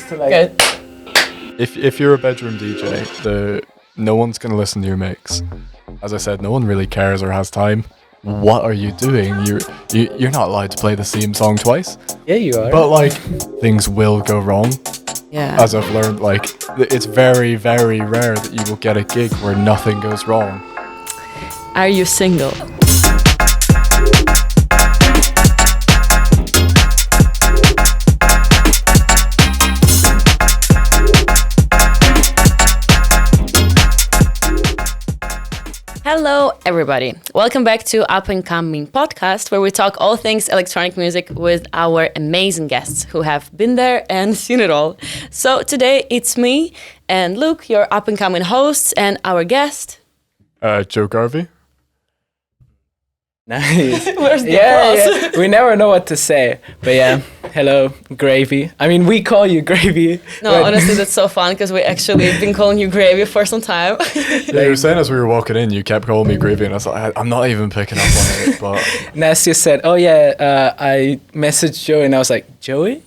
to like. Good. If you're a bedroom DJ, no one's gonna listen to your mix. As I said, no one really cares or has time. What are you doing? You're not allowed to play the same song twice. Yeah, you are. But like, things will go wrong. Yeah. As I've learned, like, it's very, very rare that you will get a gig where nothing goes wrong. Are you single? Hello, everybody. Welcome back to Up and Coming podcast, where we talk all things electronic music with our amazing guests who have been there and seen it all. So today it's me and Luke, your up and coming hosts, and our guest. Joe Garvey. Nice. Where's the applause? Yeah. We never know what to say. But yeah, hello, Gravy. I mean, we call you Gravy. No, honestly, that's so fun because we actually have been calling you Gravy for some time. Yeah, you were saying as we were walking in, you kept calling me Gravy, and I was like, I'm not even picking up on it. But Nastia said, "Oh yeah, I messaged Joey," and I was like, "Joey?"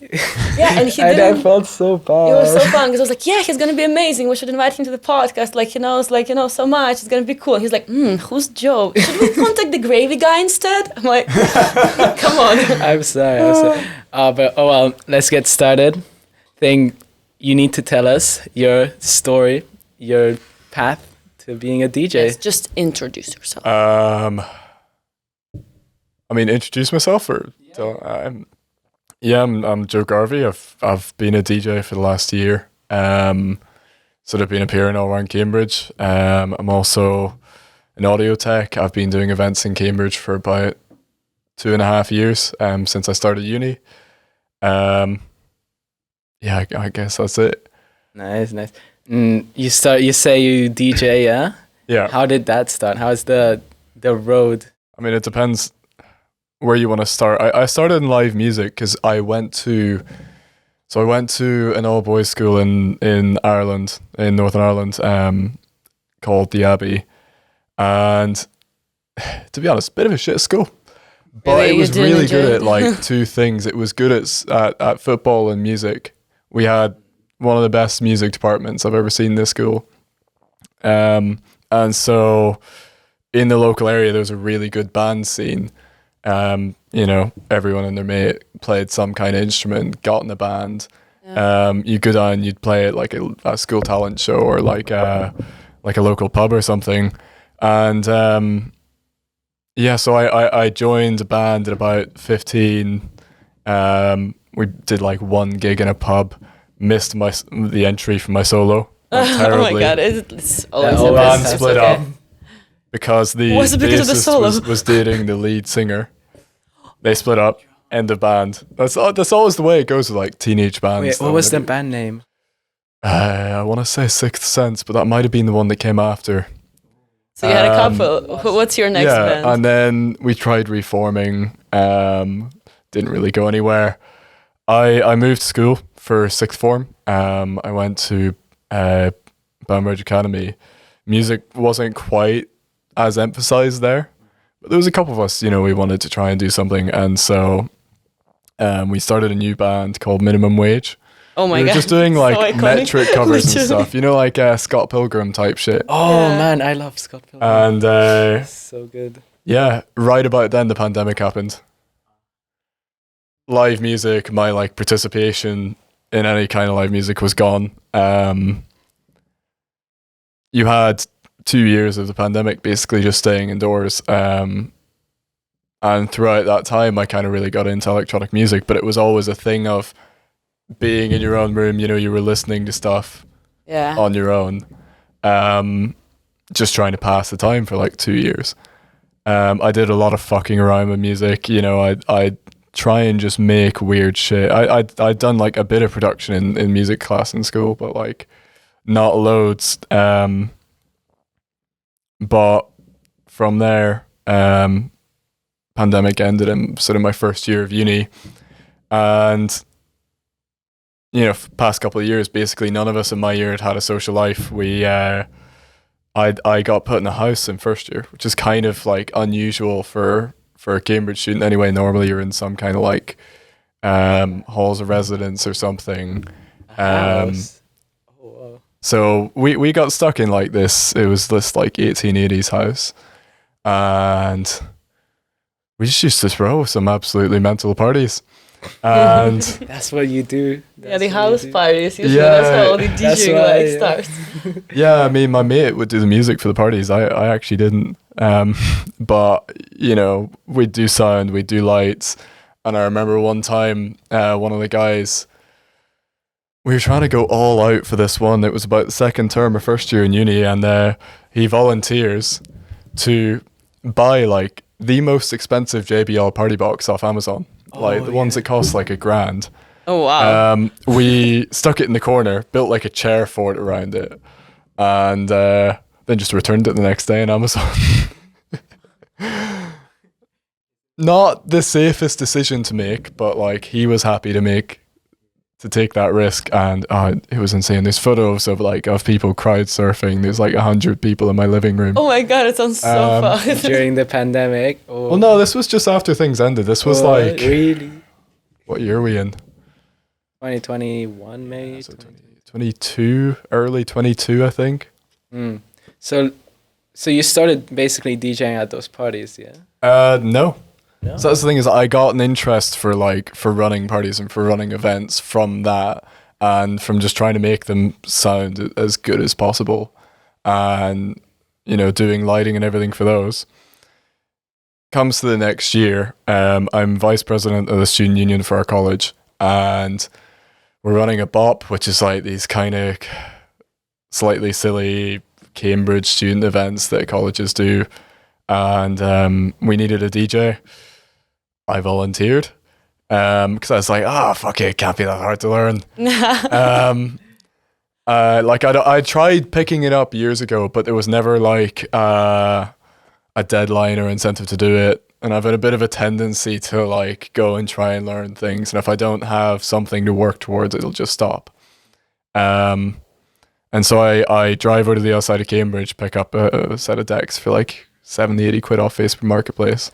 Yeah, and he and I didn't. felt so bad. It was so fun because I was like, yeah, he's gonna be amazing. We should invite him to the podcast. Like he knows, so much. It's gonna be cool. He's like, who's Joe? Should we contact the Gravy guy instead? I'm like, come on. I'm sorry. But well, let's get started. Think you need to tell us your story, your path to being a DJ. Yes, just introduce yourself. I mean, introduce myself or I'm Joe Garvey. I've been a DJ for the last year. Sort of been appearing all around Cambridge. I'm also an audio tech. I've been doing events in Cambridge for about 2.5 years since I started uni. I guess that's it. Nice. You say you DJ, yeah? Yeah. How did that start? How's the road? I mean, it depends where you want to start. I started in live music because I went to an all boys school in Ireland, in Northern Ireland, called the Abbey, and to be honest, a bit of a shit school. But Really? it was You didn't really enjoy good it? at like two things. It was good at football and music. We had one of the best music departments I've ever seen in this school. And so in the local area, there was a really good band scene. Everyone and their mate played some kind of instrument, got in a band. Yeah. You go down, you'd play at like a school talent show or like a local pub or something. And so I joined a band at about 15. We did like one gig in a pub, missed the entry for my solo. Oh my god, it's always The a whole mess. band That's split okay. up because the Was it because of the bassist solo? was dating the lead singer. They split up. End of band. That's always the way it goes with like teenage bands. Wait, what was the band name? I want to say Sixth Sense, but that might have been the one that came after. So you had a couple. What's your next band? And then we tried reforming. Didn't really go anywhere. I moved to school for sixth form. I went to Banbridge Academy. Music wasn't quite as emphasized there, but there was a couple of us, we wanted to try and do something, and so we started a new band called Minimum Wage. Oh my We were god. just doing like So iconic. metric covers and Literally. stuff, like Scott Pilgrim type shit. Oh Yeah. man, I love Scott Pilgrim. And So good. yeah, right about then the pandemic happened. Live music, my like participation in any kind of live music was gone. You had 2 years of the pandemic basically just staying indoors. And throughout that time, I kind of really got into electronic music, but it was always a thing of being in your own room, you were listening to stuff Yeah. on your own, just trying to pass the time for like 2 years. I did a lot of fucking around with music, I'd try and just make weird shit. I'd done like a bit of production in music class in school, but like not loads. But from there, pandemic ended in sort of my first year of uni, and past couple of years, basically none of us in my year had a social life. I got put in a house in first year, which is kind of like unusual for a Cambridge student anyway. Normally you're in some kind of like halls of residence or something. House. Oh, wow. So we got stuck in like this. It was this like 1880s house, and we just used to throw some absolutely mental parties. And That's what you do. Yeah, the That's what you house do. parties. Usually Yeah, that's how all the that's DJing why, like yeah. starts. yeah, I mean, my mate would do the music for the parties. I actually didn't. But you know, we'd do sound, we'd do lights, and I remember one time, one of the guys. We were trying to go all out for this one. It was about the second term or first year in uni, and he volunteers to buy like the most expensive JBL party box off Amazon, like the ones that cost like $1,000. Oh wow. We stuck it in the corner, built like a chair fort around it, and then just returned it the next day on Amazon. Not the safest decision to make, but like he was happy to take that risk, and it was insane. There's photos of people crowd surfing. There's like 100 people in my living room. Oh my god, it sounds so fun. During the pandemic. Or Well, no, this was just after things ended. This was like, really what year are we in? 2021 maybe. So 22, early 22, I think. So you started basically DJing at those parties, yeah? No. No? So that's the thing, is I got an interest for running parties and for running events from that, and from just trying to make them sound as good as possible, and you know, doing lighting and everything for those. Comes to the next year, I'm vice president of the student union for our college, and we're running a BOP, which is like these kind of slightly silly Cambridge student events that colleges do, and we needed a DJ. I volunteered because I was like, fuck it can't be that hard to learn. I tried picking it up years ago, but there was never like a deadline or incentive to do it. And I've had a bit of a tendency to like go and try and learn things, and if I don't have something to work towards, it'll just stop. And so I drive over to the other side of Cambridge, pick up a set of decks for like 70, 80 quid off Facebook Marketplace.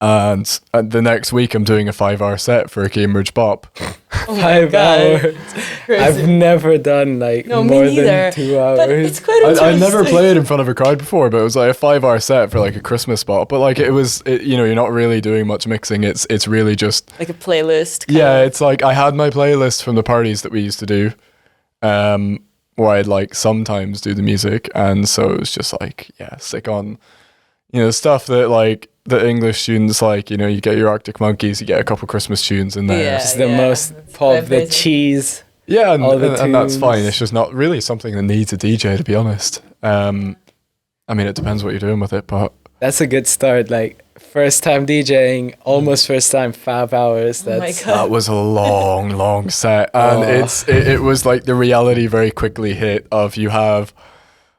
And the next week I'm doing a 5-hour set for a Cambridge Bop. Oh my 5 God. hours. Crazy. I've never done like No, me more neither. than 2 hours. But it's quite I interesting. never played in front of a crowd before, but it was like a 5-hour set for like a Christmas Bop. But like you know, you're not really doing much mixing. It's really just like a playlist. kind yeah. of. It's like I had my playlist from the parties that we used to do, where I'd like sometimes do the music, and so it was just like stick on, you know, stuff that like the English students like. You know, you get your Arctic Monkeys, you get a couple Christmas tunes in there. Yeah. It's the most pop, quite the basic. cheese. Yeah, All the and that's fine. tunes. It's just not really something that needs a DJ, to be honest. I mean, it depends what you're doing with it, but That's a good start. Like first time DJing, almost first time 5 hours. Oh my That's God. that was a long set, and it was like the reality very quickly hit of you have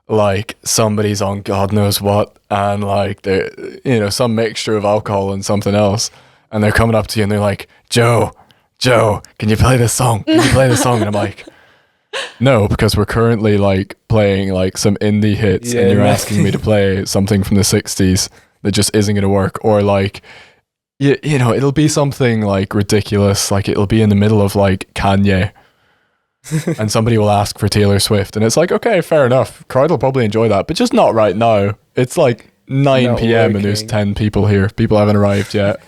like somebody's on God knows what, and like they, you know, some mixture of alcohol and something else, and they're coming up to you and they're like, Joe, can you play this song? Can you play this song? And I'm like, no, because we're currently like playing like some indie hits, Yeah, and you're no. asking me to play something from the 60s that just isn't going to work. Or like, you know, it'll be something like ridiculous, like it'll be in the middle of like Kanye, and somebody will ask for Taylor Swift, and it's like, okay, fair enough, crowd will probably enjoy that, but just not right now. It's like 9 Not p.m. and there's working. 10 people here. People haven't arrived yet.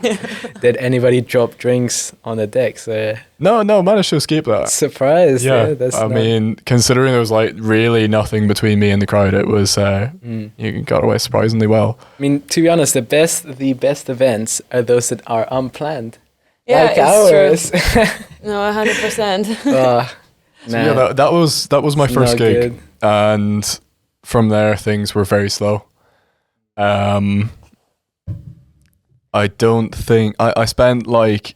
Did anybody drop drinks on the deck? So No, managed to escape that. surprised. Yeah, That's I not- mean, considering there was like really nothing between me and the crowd, it was you got away surprisingly well. I mean, to be honest, the best events are those that are unplanned. Yeah, like it's ours. true. No, 100%. So yeah, that was my It's first not gig, good. and from there things were very slow. I don't think I spent like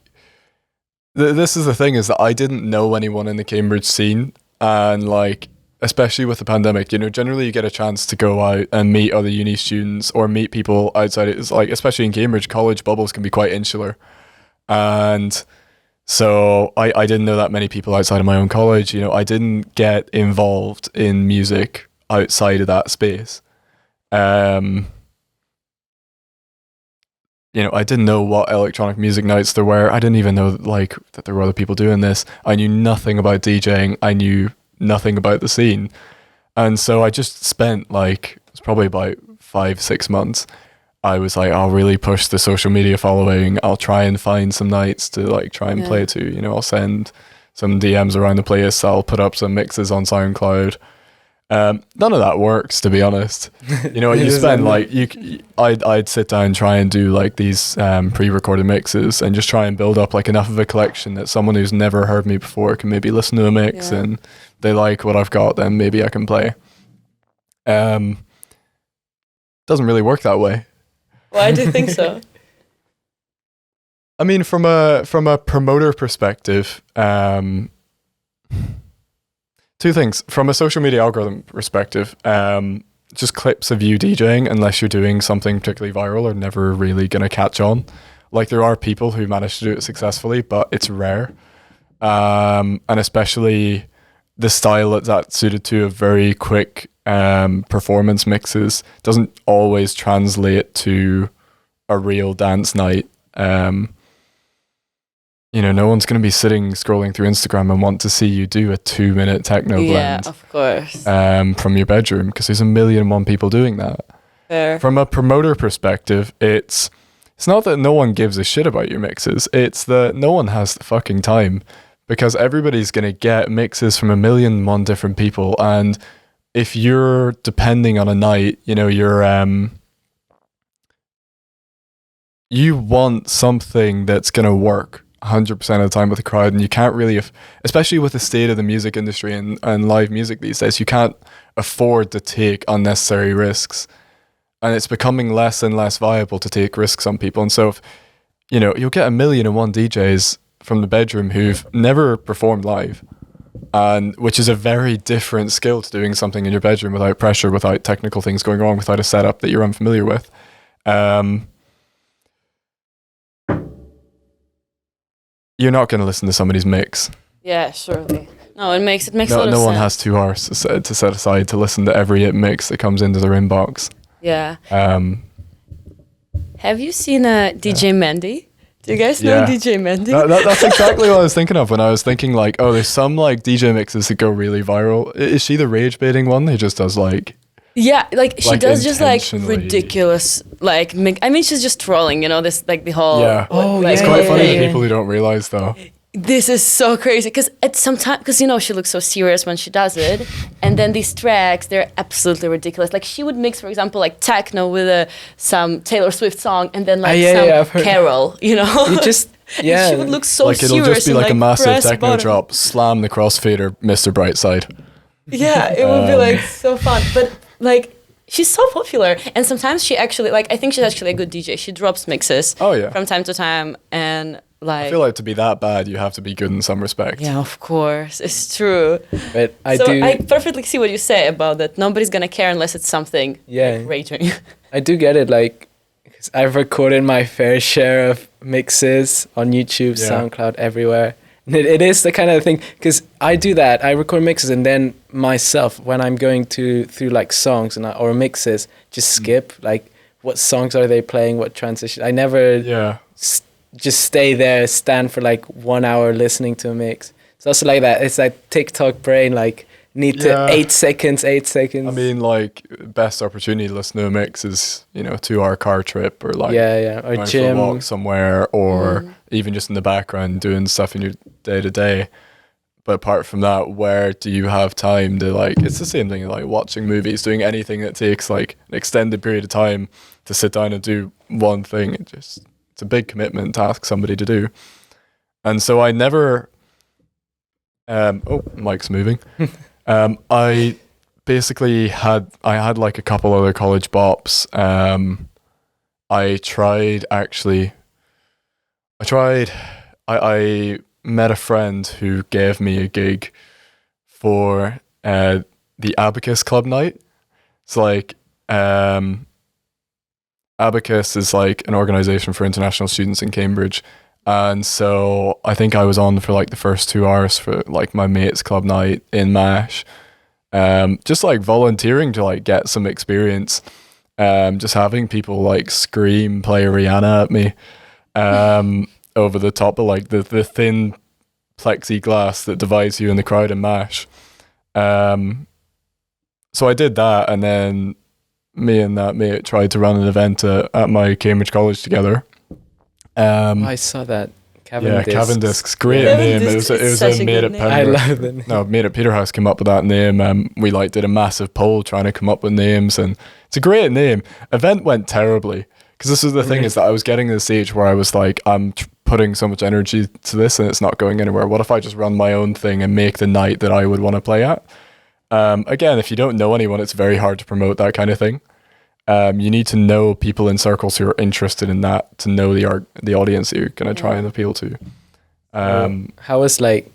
this is the thing, is that I didn't know anyone in the Cambridge scene, and like especially with the pandemic, you know, generally you get a chance to go out and meet other uni students or meet people outside. It's like, especially in Cambridge, college bubbles can be quite insular, and so I didn't know that many people outside of my own college. You know, I didn't get involved in music outside of that space. I didn't know what electronic music nights there were. I didn't even know like that there were other people doing this. I knew nothing about DJing. I knew nothing about the scene. And so I just spent like, it's probably about 5-6 months. I was like, I'll really push the social media following. I'll try and find some nights to like try and play to. I'll send some DMs around the place. I'll put up some mixes on SoundCloud. None of that works, to be honest. You spend like I'd sit down and try and do like these pre-recorded mixes and just try and build up like enough of a collection that someone who's never heard me before can maybe listen to a mix and they like what I've got, then maybe I can play. Doesn't really work that way. Why do you think so? I mean, from a promoter perspective, two things. From a social media algorithm perspective, just clips of you DJing, unless you're doing something particularly viral, are never really going to catch on. Like, there are people who manage to do it successfully, but it's rare. And especially the style that's suited to a very quick performance mixes doesn't always translate to a real dance night. No one's going to be sitting scrolling through Instagram and want to see you do a 2-minute techno blend. Yeah, of course. From your bedroom, because there's 1,000,001 people doing that. Fair. From a promoter perspective, it's not that no one gives a shit about your mixes. It's that no one has the fucking time, because everybody's going to get mixes from 1,000,001 different people. And if you're depending on a night, you want something that's going to work 100% of the time with the crowd, and you can't really, especially with the state of the music industry and live music these days, you can't afford to take unnecessary risks, and it's becoming less and less viable to take risks on people. And so if, you'll get 1,000,001 DJs from the bedroom who've never performed live, and which is a very different skill to doing something in your bedroom without pressure, without technical things going wrong, without a setup that you're unfamiliar with. You're not going to listen to somebody's mix. Yeah, surely. No, it makes a lot of sense. No one has 2 hours to set aside to listen to every hit mix that comes into their inbox. Yeah. Have you seen DJ Mandy? Do you guys know DJ Mandy? That's exactly what I was thinking of when I was thinking like, oh, there's some like DJ mixes that go really viral. Is she the rage baiting one? Who just does like... Yeah, like she does just like ridiculous, like she's just trolling, this like the whole. Yeah. It's quite funny to people who don't realize though. This is so crazy because at some time, because she looks so serious when she does it, and then these tracks, they're absolutely ridiculous. Like she would mix, for example, like techno with some Taylor Swift song, and then like some Carol, You just. Yeah, she would look so like serious. It'll just be like a massive techno button. drop, slam the crossfader, Mr. Brightside. Yeah, it would be like so fun, but. Like, she's so popular. And sometimes she actually, like, I think she's actually a good DJ. She drops mixes from time to time. And, like... I feel like to be that bad, you have to be good in some respect. Yeah, of course. It's true. But I perfectly see what you say about that. Nobody's going to care unless it's something like raging. I do get it. Like, 'cause I've recorded my fair share of mixes on YouTube, SoundCloud, everywhere. It is the kind of thing, because I do that. I record mixes and then myself, when I'm going through like songs or mixes, just skip like what songs are they playing, what transition. I never just stay there, stand for like 1 hour listening to a mix. It's also like that. It's like TikTok brain, like need to 8 seconds. I mean, like best opportunity to listen to a mix is, a 2-hour car trip or like or going gym, for a walk somewhere, or even just in the background doing stuff in your day to day. But apart from that, where do you have time to like? It's the same thing like watching movies, doing anything that takes like an extended period of time to sit down and do one thing. It's a big commitment to ask somebody to do. And so I never. Mic's moving. I basically had like a couple other college bops. I met a friend who gave me a gig for the Abacus Club night. It's like Abacus is like an organization for international students in Cambridge. And so I think I was on for like the first 2 hours for like my mate's club night in MASH. Just like volunteering to like get some experience. just having people like scream play Rihanna at me over the top of like the thin plexiglass that divides you and the crowd and mash. So I did that, and then me and that mate tried to run an event at my Cambridge College together. I saw that. Cavendiscs, great Yeah. name. It was Such a a mate good at name. I Pembroke. love the name. No, mate at Peterhouse came up with that name. We like did a massive poll trying to come up with names, and it's a great name. Event went terribly because this is the thing, is that I was getting to the stage where I was like, I'm putting so much energy to this and it's not going anywhere. What if I just run my own thing and make the night that I would want to play at? Again, if you don't know anyone, it's very hard to promote that kind of thing. You need to know people in circles who are interested in that to know the audience that you're going to try and appeal to. How was like,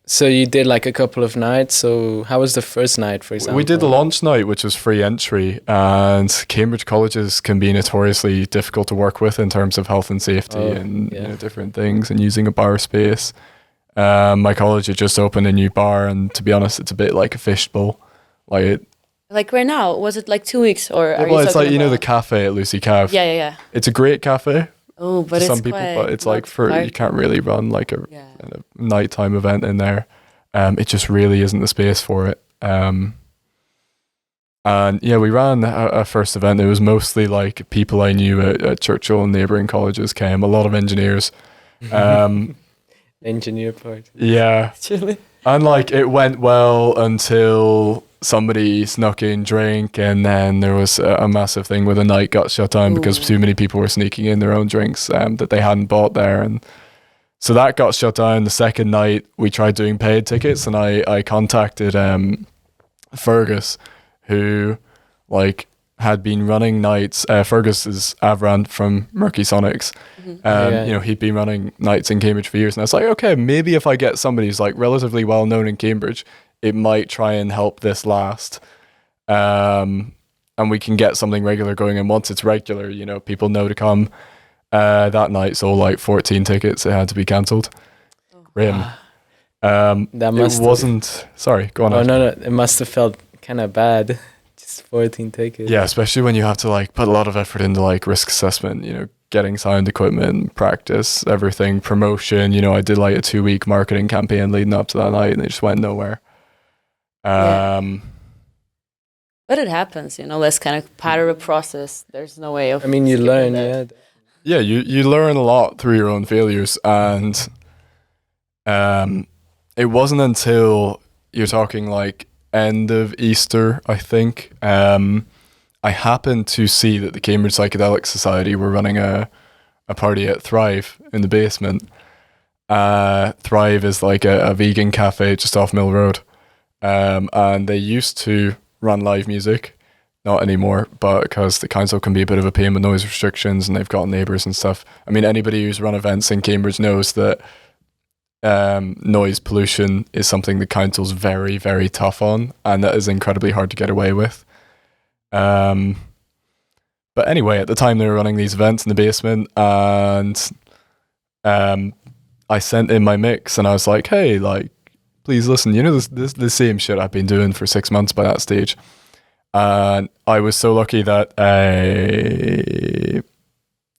so you did like a couple of nights, so how was the first night, for example? We did the launch night, which was free entry, and Cambridge colleges can be notoriously difficult to work with in terms of health and safety and you know, different things, and using a bar space. My college had just opened a new bar, and to be honest, it's a bit like a fishbowl. Like right now, was it like 2 weeks or? Are Well, you it's like, talking you know, the about- cafe at Lucy Cav. Yeah. It's a great cafe Oh, but to it's some people, quite but it's like you can't really run like a nighttime event in there. It just really isn't the space for it. And yeah, we ran a first event. It was mostly like people I knew at Churchill and neighbouring colleges came. A lot of engineers. Engineer part. Yeah. Actually. And like it went well until somebody snuck in drink, and then there was a massive thing where the night got shut down because too many people were sneaking in their own drinks that they hadn't bought there, and so that got shut down. The second night we tried doing paid tickets, and I contacted Fergus, who like had been running nights. Fergus is Avrant from Murky Sonics. You know, he'd been running nights in Cambridge for years, and I was like, okay, maybe if I get somebody who's like relatively well known in Cambridge, it might try and help this last. And we can get something regular going, and once it's regular, you know, people know to come. That night sold like 14 tickets. It had to be cancelled. Grim. That must it wasn't. Sorry, go on. Oh no, it must have felt kind of bad. Just 14 tickets. Yeah, especially when you have to like put a lot of effort into like risk assessment. You know, getting sound equipment, practice, everything, promotion. You know, I did like a 2-week marketing campaign leading up to that night, and it just went nowhere. But it happens, you know. That's kind of part of the process. There's no way of. I mean, you skipping learn, that. Yeah, you learn a lot through your own failures, and it wasn't until you're talking like end of Easter, I think, I happened to see that the Cambridge Psychedelic Society were running a party at Thrive in the basement. Thrive is like a vegan cafe just off Mill Road, and they used to run live music. Not anymore, but because the council can be a bit of a pain with noise restrictions, and they've got neighbours and stuff. I mean, anybody who's run events in Cambridge knows that noise pollution is something the council's very, very tough on, and that is incredibly hard to get away with. But anyway, at the time they were running these events in the basement, and I sent in my mix, and I was like, hey, like, please listen, you know, this the same shit I've been doing for 6 months by that stage. And I was so lucky that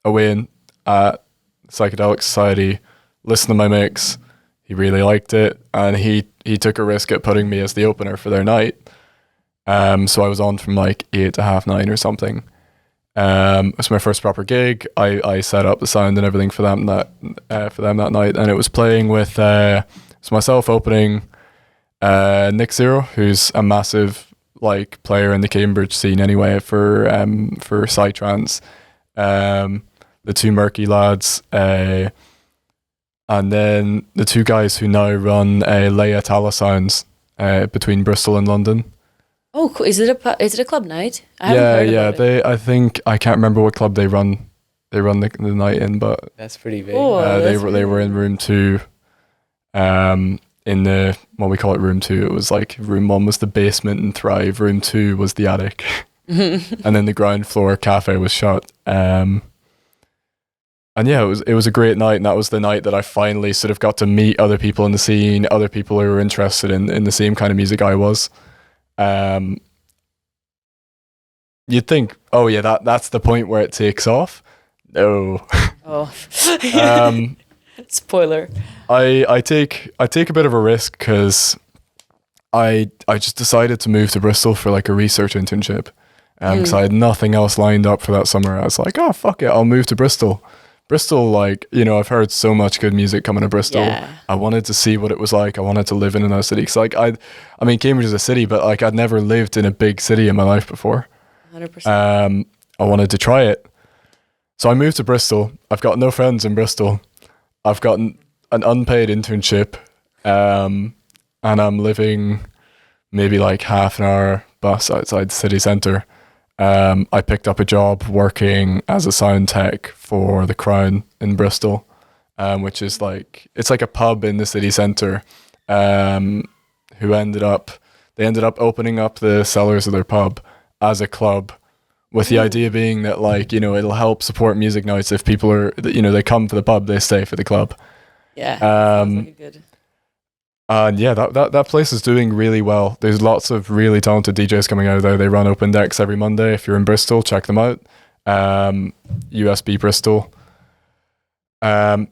Owain at Psychedelic Society listened to my mix. He really liked it, and he took a risk at putting me as the opener for their night. So I was on from like 8 to 9:30 or something. It was my first proper gig. I set up the sound and everything for them that night, and it was playing with it's myself opening, Nick Zero, who's a massive like player in the Cambridge scene anyway for psytrance, the two Murky lads, and then the two guys who now run Leia Tala Sounds between Bristol and London. Oh, cool. Is it a club night? I haven't heard about it. I think I can't remember what club they run. They run the night in, but That's pretty big. Oh, they were in room 2. In the, what we call it, room 2, it was like room 1 was the basement and Thrive, room 2 was the attic, and then the ground floor cafe was shut. And yeah, it was a great night, and that was the night that I finally sort of got to meet other people in the scene, other people who were interested in the same kind of music I was. you'd think, oh yeah, that's the point where it takes off. No. Oh, um, spoiler. I take a bit of a risk because I just decided to move to Bristol for like a research internship because I had nothing else lined up for that summer. I was like, oh fuck it, I'll move to Bristol. Bristol, like, you know, I've heard so much good music coming to Bristol. Yeah. I wanted to see what it was like. I wanted to live in another city. Cause like I mean, Cambridge is a city, but like I'd never lived in a big city in my life before. 100%. I wanted to try it. So I moved to Bristol. I've got no friends in Bristol. I've got an unpaid internship. And I'm living maybe like half an hour bus outside the city centre. I picked up a job working as a sound tech for the Crown in Bristol, which is like, it's like a pub in the city centre, who ended up opening up the cellars of their pub as a club, with the idea being that, like, you know, it'll help support music nights. If people are, you know, they come for the pub, they stay for the club. Yeah. Sounds like a good. And yeah, that place is doing really well. There's lots of really talented DJs coming out of there. They run open decks every Monday. If you're in Bristol, check them out. USB Bristol. I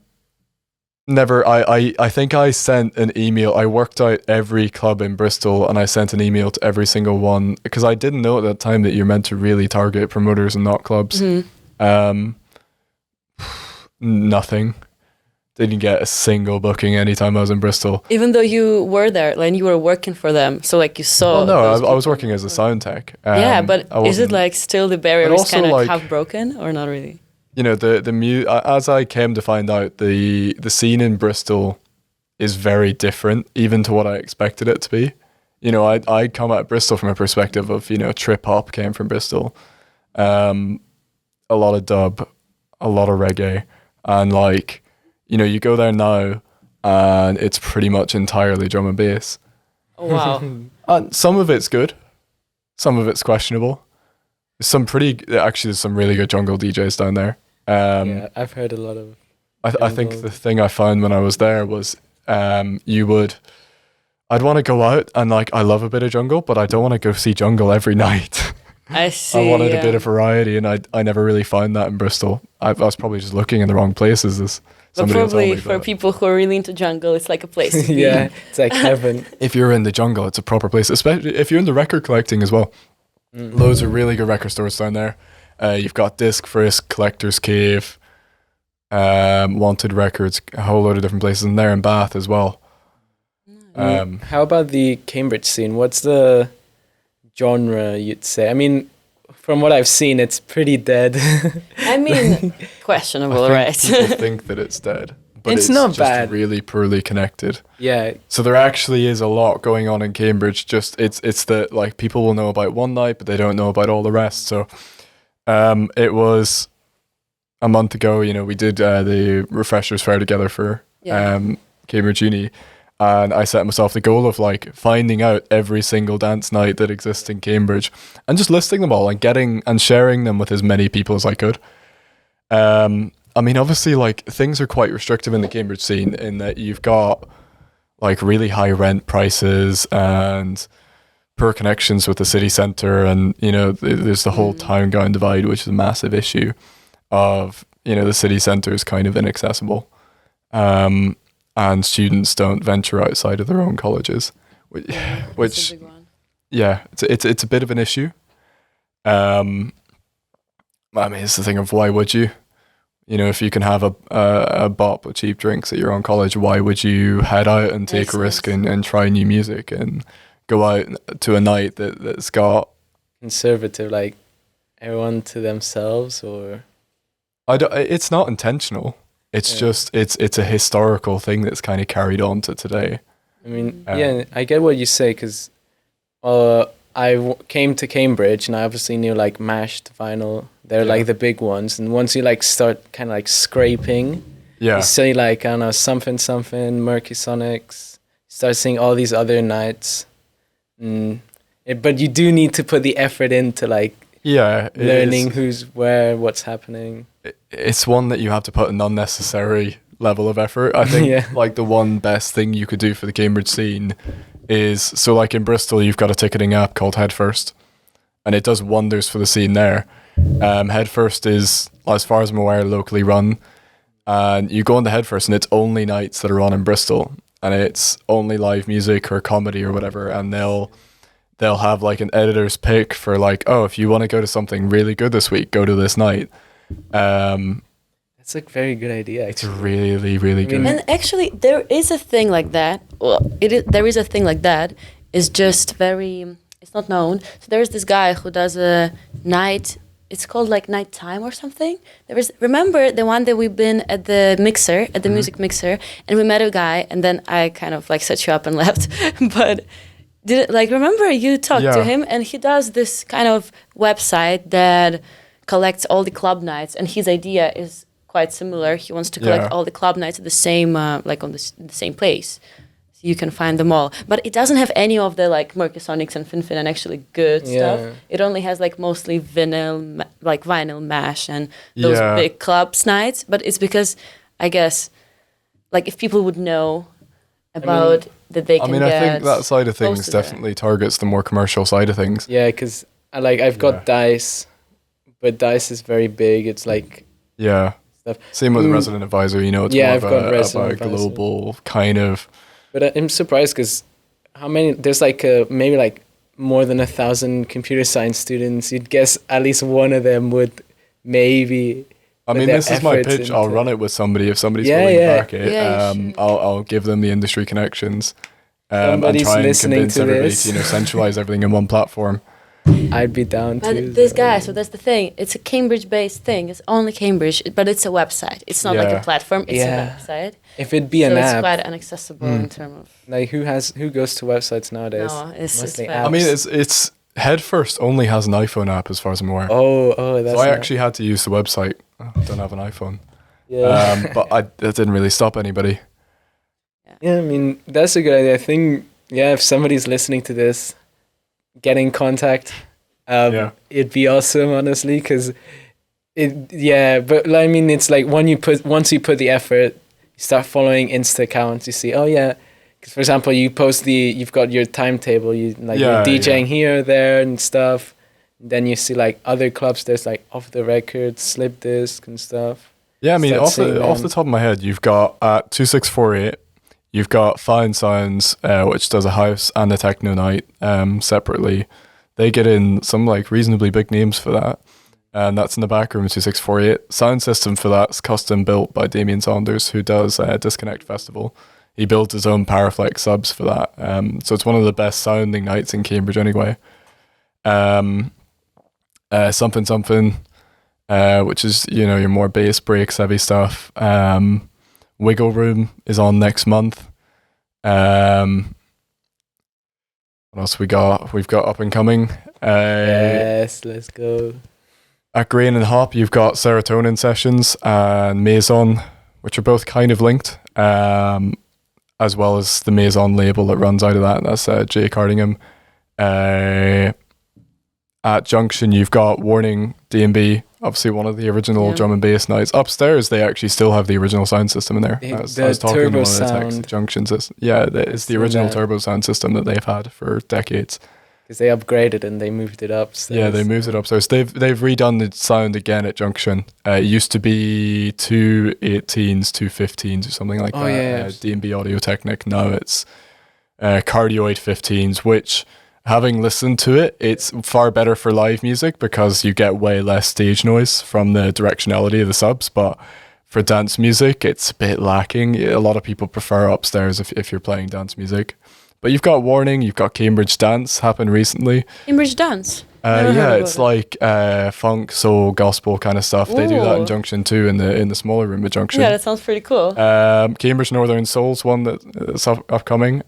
think I sent an email. I worked out every club in Bristol and I sent an email to every single one because I didn't know at that time that you're meant to really target promoters and not clubs. Nothing. Didn't get a single booking anytime I was in Bristol. Even though you were there, like you were working for them, so like you saw. Well, no, I was working as a sound tech. Yeah, but is it like still the barrier is kind of like, half broken or not really? You know, as I came to find out, the scene in Bristol is very different, even to what I expected it to be. You know, I come at Bristol from a perspective of, you know, trip hop came from Bristol, a lot of dub, a lot of reggae, and like, you know, you go there now and it's pretty much entirely drum and bass. Oh, wow. And some of it's good, some of it's questionable. There's some really good jungle DJs down there. Yeah, I've heard a lot of. I think the thing I found when I was there was I'd want to go out and like, I love a bit of jungle, but I don't want to go see jungle every night. I see. I wanted a bit of variety, and I never really found that in Bristol. I was probably just looking in the wrong places. But probably for people who are really into jungle, it's like a place to be. Yeah, it's like heaven. If you're in the jungle, it's a proper place, especially if you're into record collecting as well. Loads of really good record stores down there. You've got Disc Frisk, Collector's Cave, Wanted Records, a whole load of different places, and there in Bath as well. How about the Cambridge scene? What's the genre you'd say? I mean, from what I've seen, it's pretty dead. I mean, questionable, right? People think that it's dead, but it's not just bad. really poorly connected. Yeah. So there actually is a lot going on in Cambridge. Just it's that, like, people will know about one night, but they don't know about all the rest. So it was a month ago. You know, we did the Refreshers Fair together for Cambridge Uni. And I set myself the goal of like finding out every single dance night that exists in Cambridge and just listing them all and getting and sharing them with as many people as I could. I mean, obviously, like, things are quite restrictive in the Cambridge scene in that you've got like really high rent prices and poor connections with the city centre, and you know, there's the whole town-gown divide, which is a massive issue of, you know, the city centre is kind of inaccessible. And students don't venture outside of their own colleges, which it's a bit of an issue. I mean, it's the thing of, why would you? You know, if you can have a bop of cheap drinks at your own college, why would you head out and take a risk and try new music and go out to a night that's got conservative, like everyone to themselves? Or it's not intentional. It's just, it's a historical thing that's kind of carried on to today. I mean, I get what you say, because came to Cambridge and I obviously knew like Mashed, Vinyl. They're like the big ones. And once you like start kind of like scraping, you see like, I don't know, something, Murky Sonics, start seeing all these other nights. But you do need to put the effort into like learning who's where, what's happening. It's one that you have to put an unnecessary level of effort. I think like the one best thing you could do for the Cambridge scene is, so like in Bristol, you've got a ticketing app called Head First. and it does wonders for the scene there. Headfirst is, as far as I'm aware, locally run, and you go on the Headfirst and it's only nights that are on in Bristol, and it's only live music or comedy or whatever, and they'll have like an editor's pick for like, oh, if you want to go to something really good this week, go to this night. It's a very good idea. It's really, really good. And actually, there is a thing like that. Well, there is a thing like that. It's just very. It's not known. So there's this guy who does a night. It's called like Nighttime or something. Remember the one that we've been at the mixer, at the music mixer, and we met a guy, and then I kind of like set you up and left. But remember you talked to him, and he does this kind of website that collects all the club nights, and his idea is quite similar. He wants to collect all the club nights at the same, like on the same place. So you can find them all. But it doesn't have any of the like Mercasonics and Finfin and actually good stuff. It only has like mostly vinyl mash and those big clubs nights. But it's because, I guess, like if people would know about that they can I think that side of things definitely targets the more commercial side of things. Yeah, because I've got Dice, but Dice is very big. It's like... Yeah. Stuff. Same with Resident Advisor, it's more of a global kind of... But I'm surprised because how many... There's like maybe like more than 1,000 computer science students. You'd guess at least one of them would maybe... this is my pitch. I'll run it with somebody. If somebody's willing to back it, I'll give them the industry connections and try and convince everybody to centralize everything in one platform. I'd be down but too. This guy, so that's the thing. It's a Cambridge-based thing. It's only Cambridge, but it's a website. It's not like a platform. It's a website. If it'd be an app, it's quite inaccessible in terms of like who goes to websites nowadays? No, it's apps. It's Headfirst only has an iPhone app as far as I'm aware. Oh, that's. So I actually had to use the website. I don't have an iPhone. Yeah. But that didn't really stop anybody. Yeah, that's a good idea. I think if somebody's listening to this, get in contact. It'd be awesome, honestly, because but it's like once you put the effort, you start following Insta accounts, you see, because for example, you've got your timetable, you're DJing here, there, and stuff. Then you see like other clubs, there's like Off the Record, Slip Disc and stuff. Yeah, off the top of my head, you've got 2648. You've got Fine Sounds, which does a house and a techno night separately. They get in some like reasonably big names for that. And that's in the back room, 2648. Sound system for that's custom built by Damien Saunders, who does Disconnect Festival. He builds his own Paraflex subs for that. So it's one of the best sounding nights in Cambridge anyway. Something, which is, your more bass breaks, heavy stuff. Wiggle Room is on next month. What else we got? We've got Up and Coming. Yes, let's go. At Grain and Hop, you've got Serotonin Sessions and Maison, which are both kind of linked, as well as the Maison label that runs out of that. That's Jay Cardingham. At Junction, you've got Warning D&B, obviously one of the original drum and bass nights. Upstairs, they actually still have the original sound system in there. I was talking to one of the techs, Junctions. It's the original turbo sound system that they've had for decades. Because they upgraded and they moved it upstairs. Yeah, they moved it upstairs. They've redone the sound again at Junction. It used to be 218s, 215s or something like that. D&B Audio Technic. Now it's Cardioid 15s, which... Having listened to it, it's far better for live music because you get way less stage noise from the directionality of the subs. But for dance music, it's a bit lacking. A lot of people prefer upstairs if you're playing dance music. But you've got Warning, you've got Cambridge Dance, happened recently. Cambridge Dance? It's like funk, soul, gospel kind of stuff. Ooh. They do that in Junction too, in the smaller room at Junction. Yeah, that sounds pretty cool. Cambridge Northern Soul's one that's upcoming.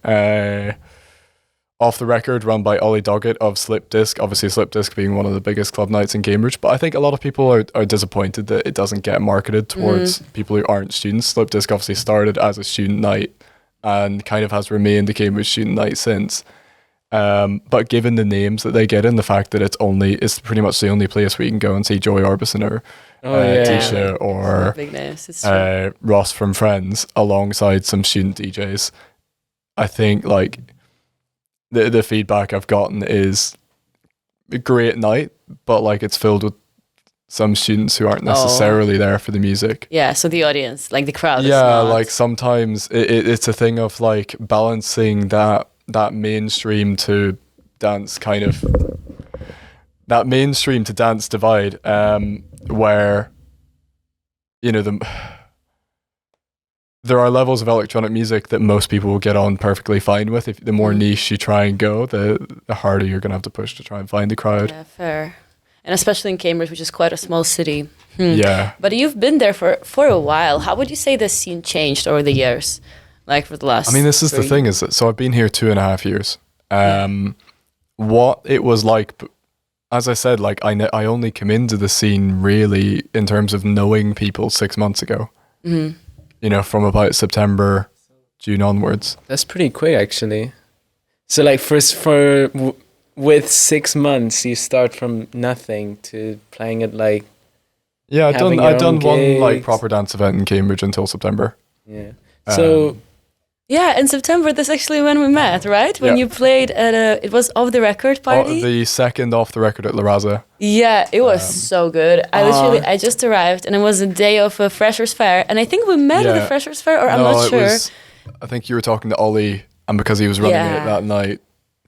Off the Record, run by Ollie Doggett of Slip Disc. Obviously, Slip Disc being one of the biggest club nights in Cambridge. But I think a lot of people are disappointed that it doesn't get marketed towards people who aren't students. Slip Disc obviously started as a student night and kind of has remained a Cambridge student night since. But given the names that they get in, the fact that it's pretty much the only place where you can go and see Joey Orbison or Tisha or big names. Ross from Friends alongside some student DJs. I think like... The feedback I've gotten is a great night, but like it's filled with some students who aren't necessarily there for the music. Yeah, so the audience, like the crowd. Yeah, is not. like sometimes it's a thing of like balancing that mainstream to dance kind of that mainstream to dance divide, where there are levels of electronic music that most people will get on perfectly fine with. If the more niche you try and go, the harder you're gonna have to push to try and find the crowd. Yeah, fair. And especially in Cambridge, which is quite a small city. Yeah. But you've been there for a while. How would you say the scene changed over the years? Like for the last... I mean, this is the thing, is that, so I've been here 2.5 years. What it was like, as I said, like I only came into the scene really in terms of knowing people 6 months ago. From about September, June onwards. That's pretty quick, actually. So like with 6 months, you start from nothing to playing it like... Yeah, I'd done one gigs. like proper dance event in Cambridge until September. Yeah. So... yeah, in September, that's actually when we met, right? When you played at it was Off the Record party? The second Off the Record at La Raza. Yeah, it was so good. I just arrived and it was a day of a Freshers Fair. And I think we met at the Freshers Fair, or I'm not sure. I think you were talking to Ollie, and because he was running it that night,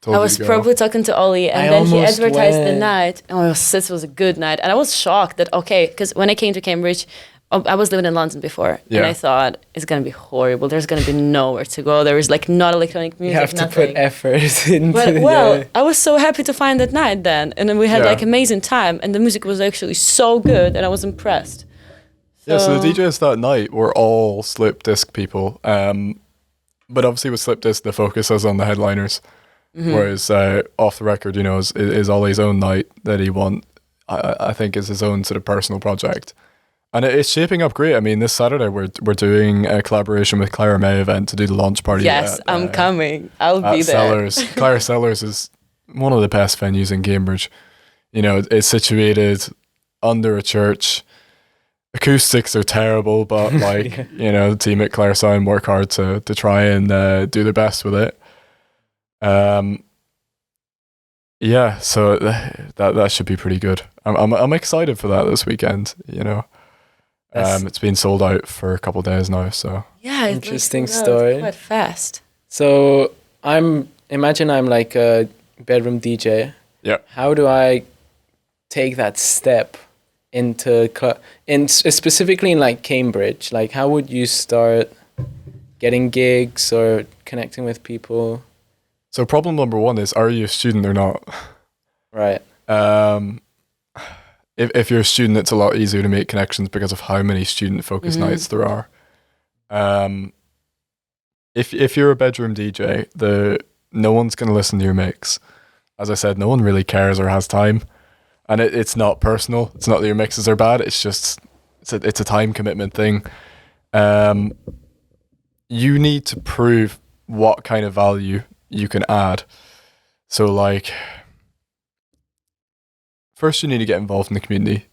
I was probably talking to Ollie, and then he advertised the night. Oh, this was a good night. And I was shocked that, because when I came to Cambridge, I was living in London before, and I thought it's going to be horrible. There's going to be nowhere to go. There is like not electronic music, you have nothing. to put effort into But, I was so happy to find that night then. And then we had like amazing time, and the music was actually so good, and I was impressed. So the DJs that night were all slip disc people. But obviously with slip disc, the focus is on the headliners. Whereas Off the Record, is Ollie's own night that he won. I think is his own sort of personal project. And it's shaping up great. I mean, this Saturday we're doing a collaboration with Clara May event to do the launch party. Yes, I'm coming. I'll be there. Cellars. Clara Cellars is one of the best venues in Cambridge. It's situated under a church. Acoustics are terrible, but the team at Clare Sound work hard to try and do their best with it. So that should be pretty good. I'm excited for that this weekend. It's been sold out for a couple of days now. So interesting story. Quite fast. So imagine I'm like a bedroom DJ. Yeah. How do I take that step into specifically in like Cambridge? Like, how would you start getting gigs or connecting with people? So problem number one is, are you a student or not? Right. If you're a student, it's a lot easier to make connections because of how many student-focused nights there are. If you're a bedroom DJ, no one's going to listen to your mix. As I said, no one really cares or has time. And it's not personal. It's not that your mixes are bad. It's just, it's a time commitment thing. You need to prove what kind of value you can add. So like, first you need to get involved in the community.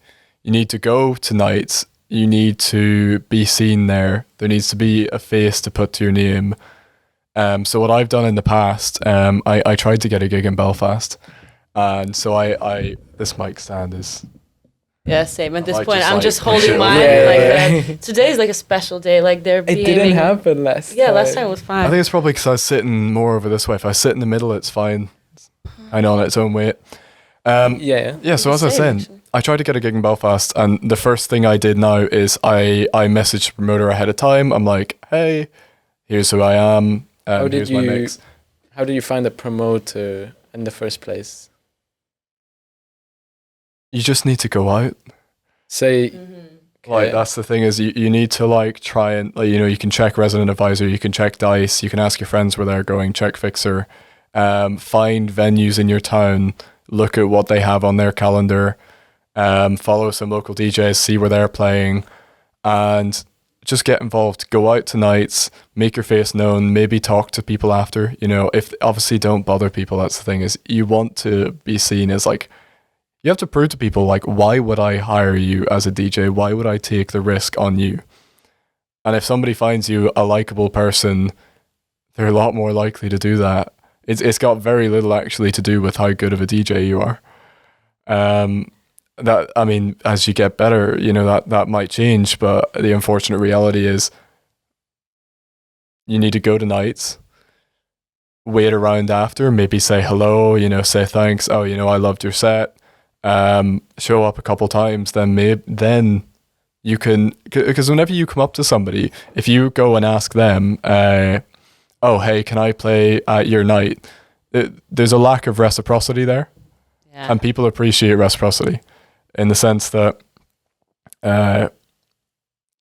You need to go to nights. You need to be seen there. There needs to be a face to put to your name. So what I've done in the past, I tried to get a gig in Belfast. And so I this mic stand is... Yeah, same. At this point, I'm just holding mine. Today is like a special day. Like they're behaving. It didn't happen last time. Yeah, last time was fine. I think it's probably because I was sitting more over this way. If I sit in the middle, it's fine. I know on its own weight. Yeah, so as I was saying, I tried to get a gig in Belfast, and the first thing I did now is I messaged the promoter ahead of time. I'm like, hey, here's who I am. Here's my mix. How did you find the promoter in the first place? You just need to go out. Say, like, that's the thing, is you need to like try and, like, you can check Resident Advisor, you can check Dice, you can ask your friends where they're going, check Fixer, find venues in your town, look at what they have on their calendar, follow some local DJs, see where they're playing, and just get involved. Go out to nights, make your face known, maybe talk to people after. If obviously don't bother people. That's the thing, is you want to be seen as like, you have to prove to people, like, why would I hire you as a DJ? Why would I take the risk on you? And if somebody finds you a likable person, they're a lot more likely to do that. It's got very little actually to do with how good of a DJ you are. That, I mean, as you get better, you know, that might change, but the unfortunate reality is you need to go to nights, wait around after, maybe say hello, you know, say thanks. Oh, you know, I loved your set. Show up a couple times, then you can, because whenever you come up to somebody, if you go and ask them, oh, hey, can I play at your night? There's a lack of reciprocity there. Yeah. And people appreciate reciprocity in the sense that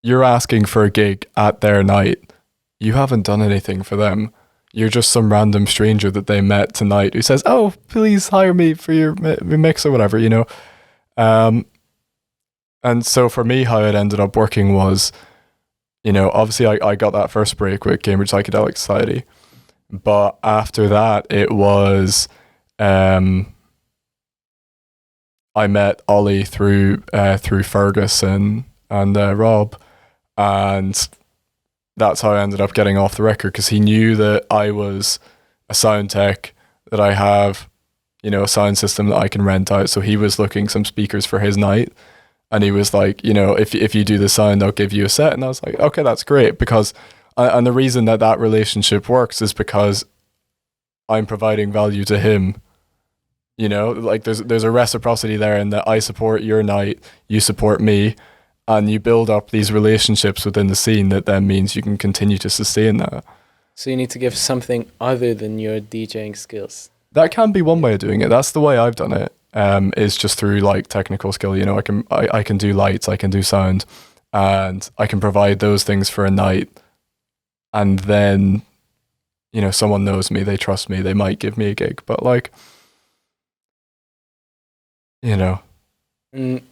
you're asking for a gig at their night. You haven't done anything for them. You're just some random stranger that they met tonight who says, oh, please hire me for your mix or whatever, you know. And so for me, how it ended up working was, you know, obviously I got that first break with Cambridge Psychedelic Society. But after that, it was, I met Ollie through Fergus and Rob, and that's how I ended up getting off the record, because he knew that I was a sound tech, that I have, you know, a sound system that I can rent out. So he was looking some speakers for his night, and he was like, you know, if you do the sound, I'll give you a set. And I was like, okay, that's great, because and the reason that relationship works is because I'm providing value to him. You know, like there's a reciprocity there in that I support your night, you support me, and you build up these relationships within the scene that then means you can continue to sustain that. So you need to give something other than your DJing skills. That can be one way of doing it. That's the way I've done it. Is just through like technical skill. You know, I can do lights, I can do sound, and I can provide those things for a night. And then, you know, someone knows me, they trust me, they might give me a gig. But like, you know,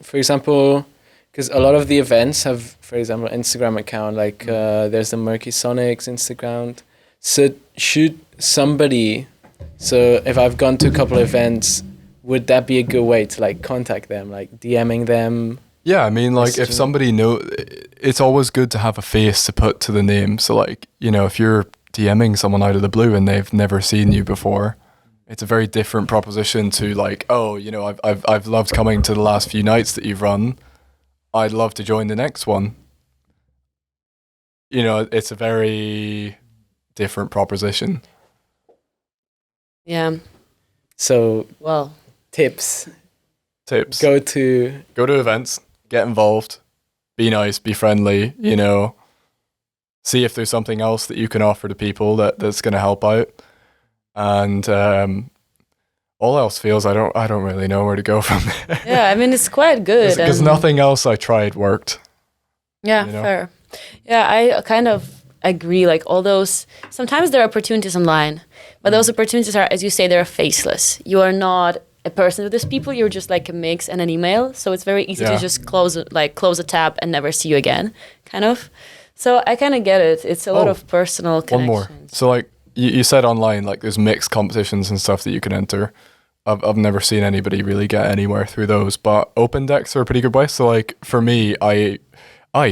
for example, because a lot of the events have, for example, Instagram account, like there's the Murky Sonics Instagram. So should somebody, so if I've gone to a couple of events, would that be a good way to like contact them, like DMing them? Yeah, I mean, like if somebody it's always good to have a face to put to the name. So like, you know, if you're DMing someone out of the blue and they've never seen you before, it's a very different proposition to like, oh, you know, I've loved coming to the last few nights that you've run. I'd love to join the next one. You know, it's a very different proposition. Yeah. So, well, tips. Go to events, get involved, be nice, be friendly, you know, see if there's something else that you can offer to people that's going to help out. And all else feels I don't really know where to go from there. Yeah, I mean, it's quite good. Because nothing else I tried worked. Yeah, you know? Fair. Yeah, I kind of agree. Like all those, sometimes there are opportunities online, but those opportunities are, as you say, they're faceless. You are not a person with these people. You're just like a mix and an email. So it's very easy to just close a tab and never see you again, kind of. So I kind of get it. It's a lot of personal connections. One more. So like you said online, like there's mixed competitions and stuff that you can enter. I've never seen anybody really get anywhere through those, but open decks are a pretty good way. So like for me, I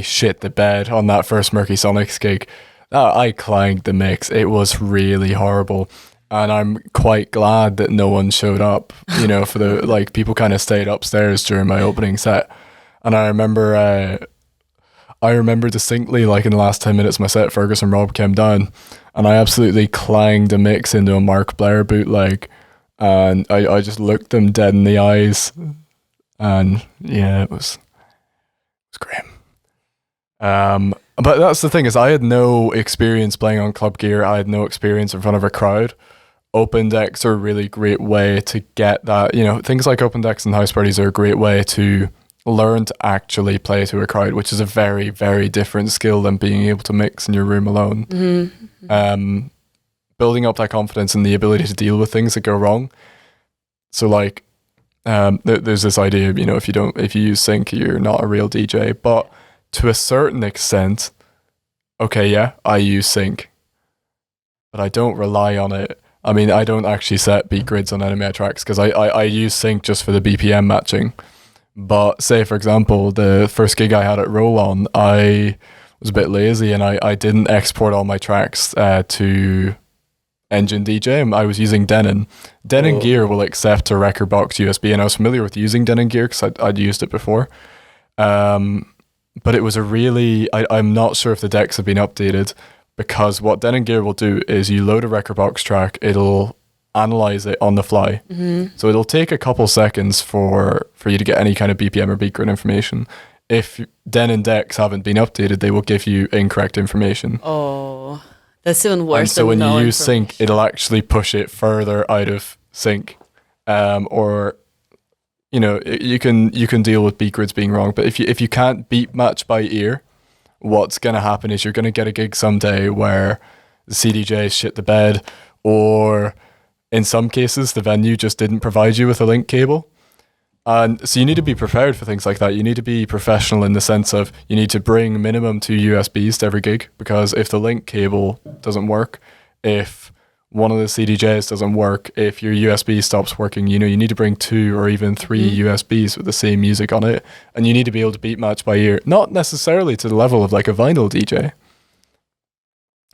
shit the bed on that first Murky Sonics gig. I clanged the mix. It was really horrible. And I'm quite glad that no one showed up, you know, for the, like, people kind of stayed upstairs during my opening set. And I remember distinctly, like, in the last 10 minutes of my set, Fergus and Rob came down, and I absolutely clanged a mix into a Mark Blair bootleg. And I just looked them dead in the eyes. And, yeah, it was grim. But that's the thing, is I had no experience playing on club gear. I had no experience in front of a crowd. Open decks are a really great way to get that, you know, things like open decks and house parties are a great way to learn to actually play to a crowd, which is a very, very different skill than being able to mix in your room alone. Mm-hmm. Building up that confidence and the ability to deal with things that go wrong. So like, there's this idea, you know, if you use sync, you're not a real DJ, but to a certain extent, okay, yeah, I use sync, but I don't rely on it. I mean, I don't actually set beat grids on any of my tracks because I use sync just for the BPM matching. But say, for example, the first gig I had at Roll On, I was a bit lazy and I didn't export all my tracks to engine DJ, and I was using Denon. Denon Gear will accept a Rekordbox USB, and I was familiar with using Denon Gear because I'd used it before. But it was a really, I'm not sure if the decks have been updated, because what Denon Gear will do is you load a Rekordbox track, it'll analyze it on the fly. So it'll take a couple seconds for you to get any kind of BPM or beat grid information. If Denon decks haven't been updated, they will give you incorrect information. Oh, that's even worse. And so when you use sync, it'll actually push it further out of sync. Or you can deal with beat grids being wrong, but if you can't beat match by ear, what's going to happen is you're going to get a gig someday where the CDJ shit the bed, or in some cases the venue just didn't provide you with a link cable. And so you need to be prepared for things like that. You need to be professional in the sense of you need to bring minimum 2 USBs to every gig, because if the link cable doesn't work, if one of the CDJs doesn't work, if your USB stops working, you need to bring 2 or even 3 USBs with the same music on it, and you need to be able to beat match by ear, not necessarily to the level of like a vinyl DJ,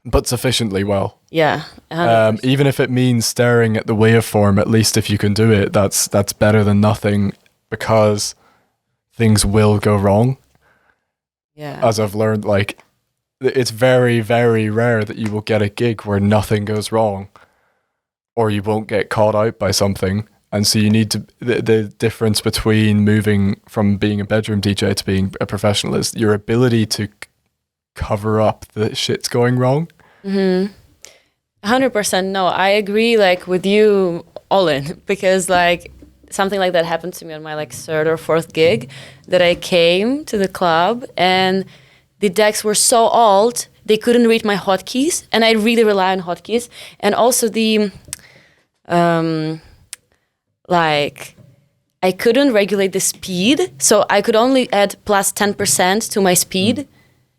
but sufficiently well. Yeah. Even if it means staring at the waveform, at least if you can do it, that's better than nothing, because things will go wrong. Yeah. As I've learned, like, it's very, very rare that you will get a gig where nothing goes wrong, or you won't get caught out by something. And so you need to, the difference between moving from being a bedroom DJ to being a professional is your ability to cover up the shit's going wrong. 100%. No, I agree, like, with you all in, because like something like that happened to me on my like 3rd or 4th gig, that I came to the club and the decks were so old they couldn't read my hotkeys, and I really rely on hotkeys. And also the like I couldn't regulate the speed, so I could only add plus 10% to my speed.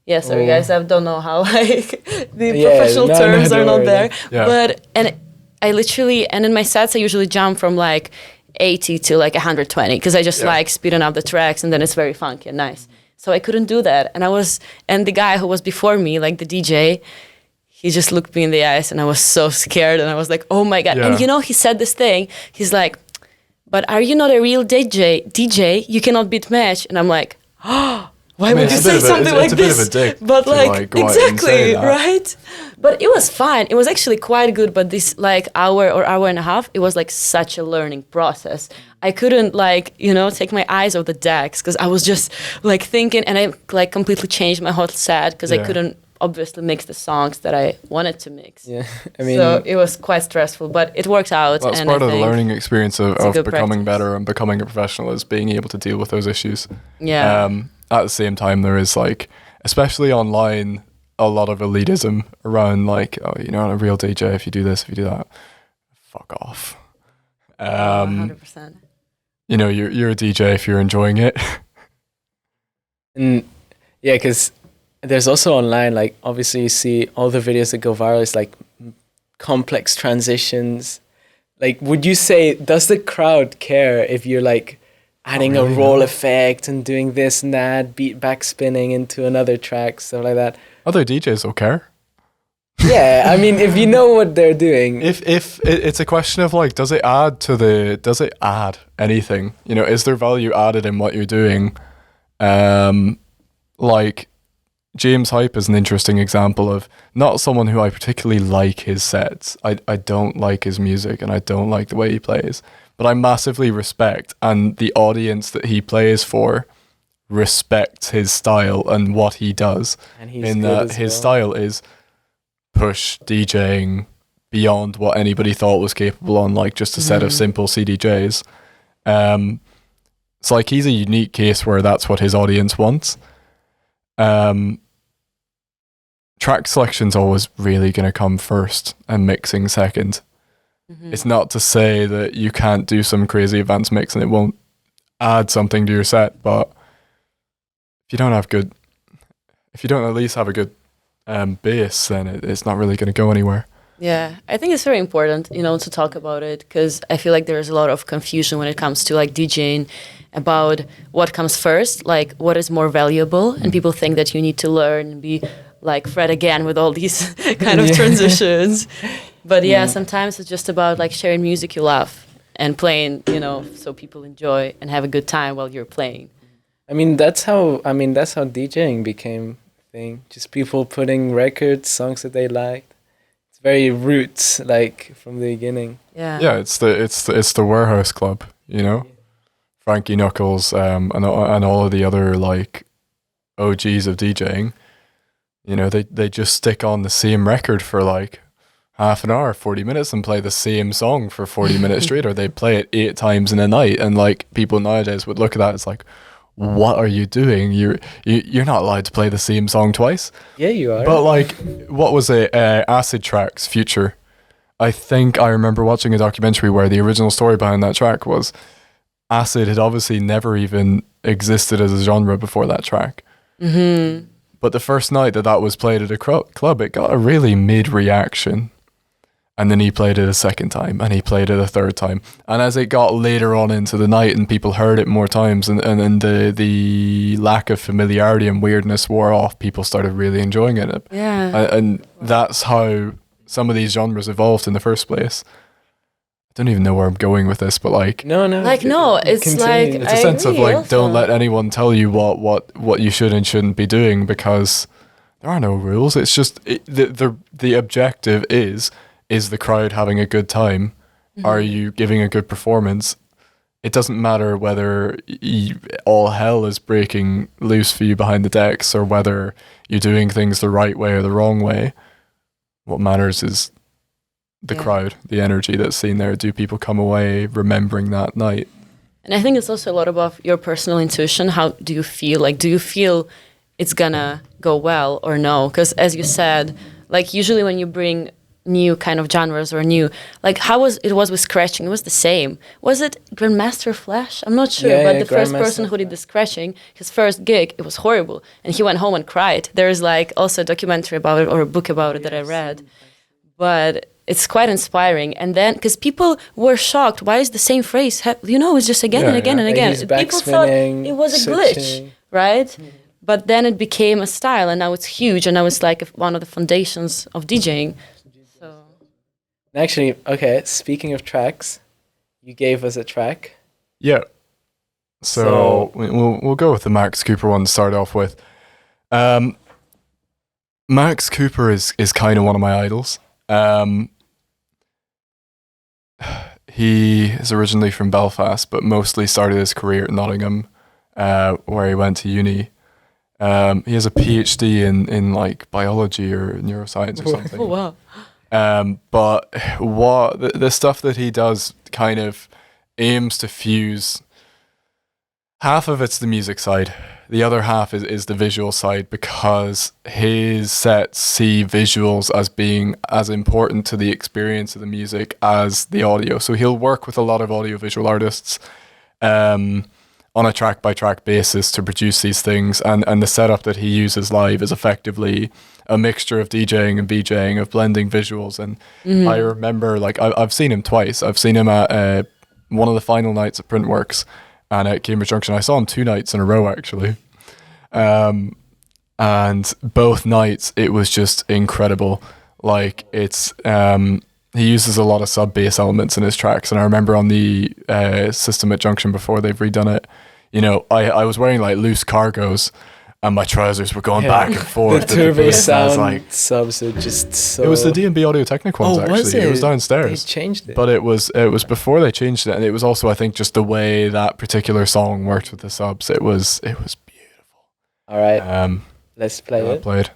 Yeah, sorry guys, I don't know how like the professional terms are not there. Yeah. But I literally, and in my sets I usually jump from like 80 to like 120, because I just like speeding up the tracks, and then it's very funky and nice. So I couldn't do that, and the guy who was before me, like the DJ, he just looked me in the eyes, and I was so scared, and I was like, oh my god. And he said this thing, he's like, but are you not a real DJ? You cannot beat match. And I'm like, oh, why would you say something like this? It's a bit of a dick. But like exactly, right? But it was fine. It was actually quite good. But this like hour or hour and a half, it was like such a learning process. I couldn't like, take my eyes off the decks, because I was just like thinking, and I like completely changed my whole set, because I couldn't obviously mix the songs that I wanted to mix. Yeah, I mean, so it was quite stressful, but it worked out. That's part of the learning experience of becoming better and becoming a professional, is being able to deal with those issues. Yeah. At the same time, there is like, especially online, a lot of elitism around like, oh, you're not a real DJ if you do this, if you do that. Fuck off. 100%. You're a DJ if you're enjoying it. And yeah, because there's also online, like, obviously you see all the videos that go viral, it's like complex transitions. Like, would you say, does the crowd care if you're like adding a roll effect and doing this and that, beat back spinning into another track, stuff like that? Other DJs will care. Yeah, I mean, if you know what they're doing. If it's a question of like, does it add anything? Is there value added in what you're doing? Like, James Hype is an interesting example of not someone who I particularly like his sets. I don't like his music, and I don't like the way he plays, but I massively respect, and the audience that he plays for respects his style and what he does. And his style is push DJing beyond what anybody thought was capable on like just a set of simple CDJs. It's like he's a unique case where that's what his audience wants. Track selection's always really going to come first and mixing second. It's not to say that you can't do some crazy advanced mix and it won't add something to your set, but if you don't at least have a good bass, then it's not really going to go anywhere. Yeah, I think it's very important, to talk about it, because I feel like there's a lot of confusion when it comes to like DJing about what comes first, like what is more valuable, and people think that you need to learn and be like Fred again with all these kind of transitions. But yeah, sometimes it's just about like sharing music you love and playing, so people enjoy and have a good time while you're playing. That's how DJing became a thing. Just people putting records, songs that they liked. It's very roots, like from the beginning. Yeah. Yeah, it's the warehouse club, you know. Frankie Knuckles, and all of the other like OGs of DJing. You know, they just stick on the same record for like half an hour, 40 minutes, and play the same song for 40 minutes straight, or they play it 8 times in a night. And like people nowadays would look at that, it's like, what are you doing? You're not allowed to play the same song twice. Yeah, you are. But like, what was it? Acid Track's Future. I think I remember watching a documentary where the original story behind that track was acid had obviously never even existed as a genre before that track. Mm-hmm. But the first night that was played at a club, it got a really mid reaction. And then he played it a second time, and he played it a third time. And as it got later on into the night and people heard it more times, and the lack of familiarity and weirdness wore off, people started really enjoying it. Yeah. And that's how some of these genres evolved in the first place. I don't even know where I'm going with this, but like... No. Like, no, it's continue. like... It's a sense of like, also. don't let anyone tell you what you should and shouldn't be doing, because there are no rules. It's just, the objective is the crowd having a good time? Mm-hmm. Are you giving a good performance? It doesn't matter whether all hell is breaking loose for you behind the decks, or whether you're doing things the right way or the wrong way. What matters is the crowd, the energy that's seen there. Do people come away remembering that night? And I think it's also a lot about your personal intuition. How do you feel? Like, do you feel it's gonna go well or no? Because as you said, like usually when you bring new kind of genres or new, like how was it with scratching? It was the same. Was it Grandmaster Flash? I'm not sure, but the first person who did the scratching, his first gig, it was horrible, and he went home and cried. There's like also a documentary about it or a book about it that I read, but it's quite inspiring. And then because people were shocked, why is the same phrase? It's just again and again and again. People thought it was a glitch, right? But then it became a style, and now it's huge, and now it's like one of the foundations of DJing. Actually, okay, speaking of tracks, you gave us a track. Yeah. So we'll go with the Max Cooper one to start off with. Max Cooper is kind of one of my idols. He is originally from Belfast, but mostly started his career at Nottingham, where he went to uni. He has a PhD in like biology or neuroscience or something. Oh, wow. But what the stuff that he does kind of aims to fuse, half of it's the music side, the other half is the visual side, because his sets see visuals as being as important to the experience of the music as the audio. So he'll work with a lot of audiovisual artists on a track by track basis to produce these things, and the setup that he uses live is effectively a mixture of DJing and VJing, of blending visuals. And I remember, like, I've seen him twice. I've seen him at one of the final nights at Printworks and at Cambridge Junction. I saw him 2 nights in a row, actually. And both nights it was just incredible. Like, it's he uses a lot of sub bass elements in his tracks, and I remember on the system at Junction before they've redone it, I was wearing like loose cargos, and my trousers were going back and forth. The turbo sound subs are just so... It was the D&B Audio Technica ones, actually. Was it? It was downstairs. They changed it. But it was before they changed it, and it was also, I think, just the way that particular song worked with the subs. It was beautiful. All right, let's play it. Played.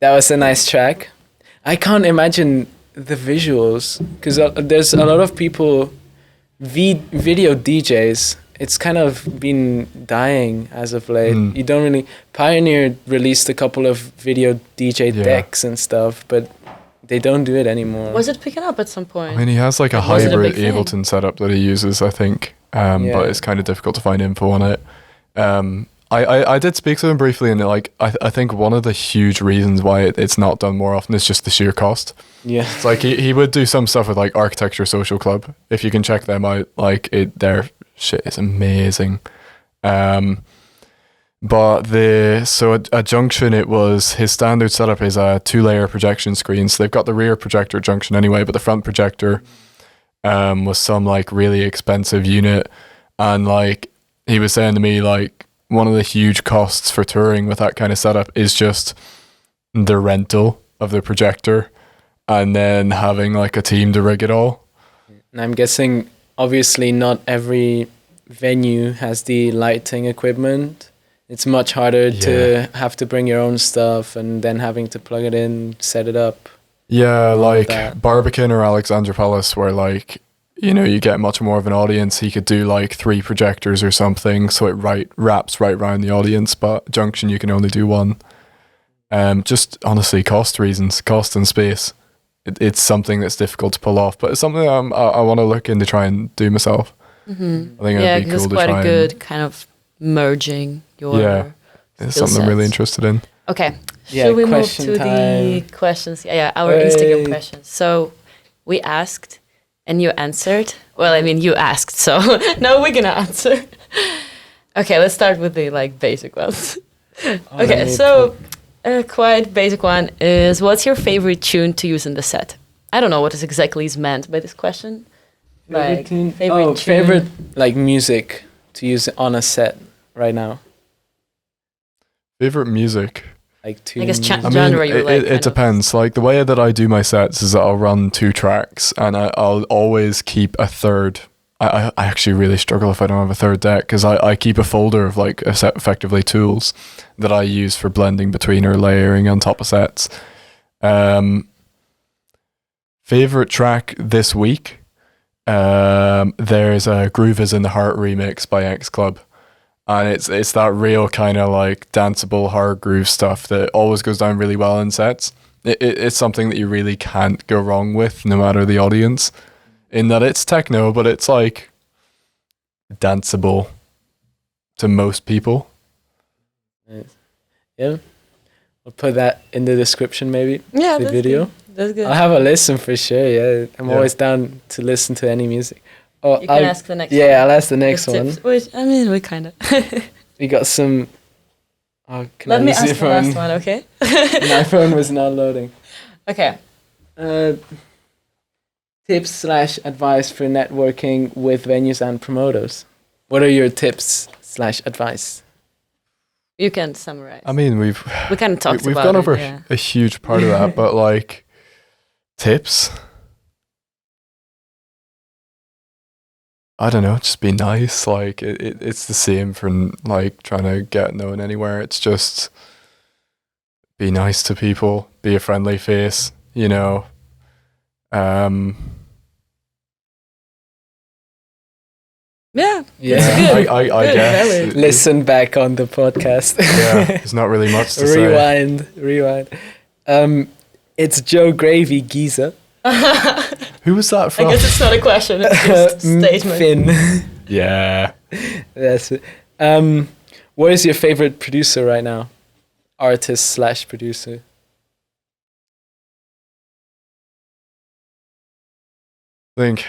That was a nice track. I can't imagine the visuals because there's a lot of people, video DJs. It's kind of been dying as of late. You don't really. Pioneer released a couple of video DJ decks and stuff, but they don't do it anymore. Was it picking up at some point? I mean, he has like a hybrid Ableton setup that he uses, I think, but it's kind of difficult to find info on it. I did speak to him briefly, and like I think one of the huge reasons why it's not done more often is just the sheer cost. Yeah, it's like he would do some stuff with like Architecture Social Club. If you can check them out, like their shit is amazing. But a Junction, it was his standard setup is a 2-layer projection screen. So they've got the rear projector Junction anyway, but the front projector was some like really expensive unit, and like he was saying to me, like one of the huge costs for touring with that kind of setup is just the rental of the projector and then having like a team to rig it all. And I'm guessing obviously not every venue has the lighting equipment. It's much harder to have to bring your own stuff and then having to plug it in, set it up. Yeah, like Barbican or Alexandra Palace, where like, you know, you get much more of an audience. He could do like 3 projectors or something, so it wraps right around the audience. But Junction, you can only do 1. Just honestly, cost reasons, cost and space. It's something that's difficult to pull off, but it's something I want to look into, try and do myself. I think it'd be cool to try. Quite a good kind of merging your it's something I'm really interested in. Okay, should we move to the questions? Our Instagram questions. So we asked and you answered. Well, I mean, you asked, so now we're gonna answer. Okay, let's start with the like basic ones. Okay, so a quite basic one is, what's your favorite tune to use in the set? I don't know what exactly is meant by this question. Favorite tune? Favorite like music to use on a set right now. Favorite music? Like tune. I guess genre you like. It depends. Like the way that I do my sets is that I'll run 2 tracks and I'll always keep a third. I actually really struggle if I don't have a third deck, because I keep a folder of like effectively tools that I use for blending between or layering on top of sets. Favorite track this week? There's a Groove is in the Heart remix by X Club. And it's that real kind of like danceable hard groove stuff that always goes down really well in sets. It's something that you really can't go wrong with, no matter the audience. In that it's techno, but it's like danceable to most people. Nice. Yeah, I'll put that in the description maybe. Yeah, the video. Good. That's good. I'll have a listen for sure. Yeah, I'm always down to listen to any music. Oh, you can ask the next one. Yeah, I'll ask the next one. Which, I mean, we kind of. We got some. Oh, Let me ask the last one, okay? My phone was not loading. Okay. Tips/advice for networking with venues and promoters. What are your tips/advice? You can summarize. I mean, we kind of talked about it. We've gone over a huge part of that, but like tips. I don't know, just be nice. Like it's the same for like trying to get known anywhere. It's just be nice to people, be a friendly face, you know. Yeah. I guess. Listen back on the podcast. Yeah, there's not really much to say. Rewind. It's Joe Gravy Giza. Who was that from? I guess it's not a question, it's just a statement. Finn. Yeah. That's it. What is your favorite producer right now? Artist/producer? I think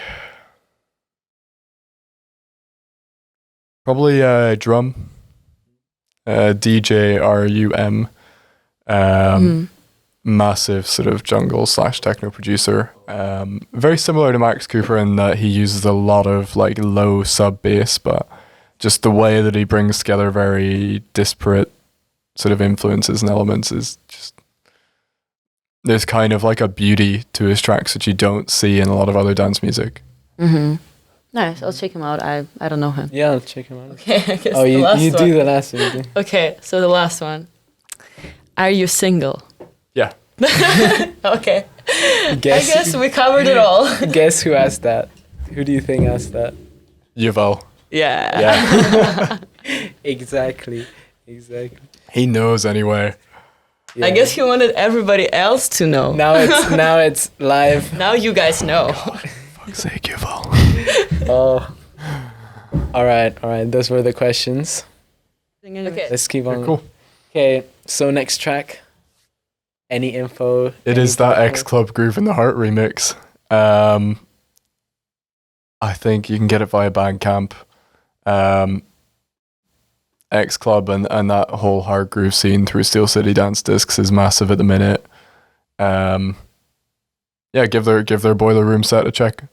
probably drum. DJ RUM. Massive sort of jungle/techno producer. Very similar to Max Cooper in that he uses a lot of like low sub bass, but just the way that he brings together very disparate sort of influences and elements is just, there's kind of like a beauty to his tracks that you don't see in a lot of other dance music. Nice, I'll check him out. I don't know him. Yeah, I'll check him out. Okay, I guess you do the last one. Okay, so the last one. Are you single? Yeah. Okay. I Guess, guess we covered it all. guess who asked that? Who do you think asked that? Yuval. Yeah. Yeah. Exactly. He knows anyway. Yeah. I guess he wanted everybody else to know. now it's live. Now you guys know. Fuck's sake, Yuval. Oh. All right. Those were the questions. Okay. Let's keep on. Cool. Okay. So next track. Any info? It is that X Club Groove in the Heart remix. I think you can get it via Bandcamp. X Club and that whole hard groove scene through Steel City Dance Discs is massive at the minute. Yeah, give their Boiler Room set a check.